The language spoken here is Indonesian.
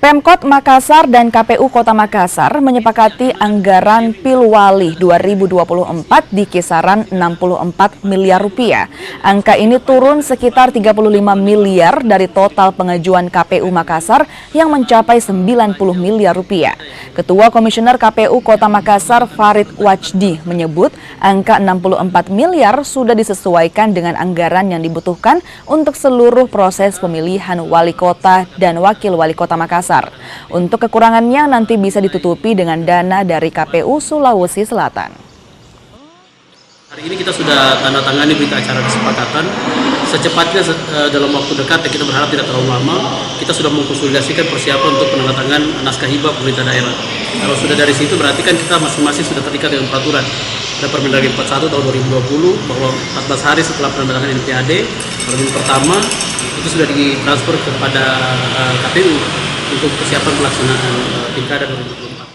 Pemkot Makassar dan KPU Kota Makassar menyepakati anggaran Pilwali 2024 di kisaran 64 miliar rupiah. Angka ini turun sekitar 35 miliar dari total pengajuan KPU Makassar yang mencapai 90 miliar rupiah. Ketua Komisioner KPU Kota Makassar Farid Wajdi menyebut angka 64 miliar sudah disesuaikan dengan anggaran yang dibutuhkan untuk seluruh proses pemilihan wali kota dan wakil wali kota Makassar. Untuk kekurangannya nanti bisa ditutupi dengan dana dari KPU Sulawesi Selatan. Hari ini kita sudah tanda tangani berita acara kesepakatan. Secepatnya dalam waktu dekat, kita berharap tidak terlalu lama, kita sudah mengkonsolidasikan persiapan untuk penandatangan naskah hibah pemerintah daerah. Kalau sudah dari situ berarti kan kita masing-masing sudah terikat dengan peraturan. Ada Permendagri 41 tahun 2020 bahwa 14 hari setelah penandatangan NPAD, termin pertama itu sudah ditransfer kepada KPU untuk persiapan pelaksanaan pilkada 2024.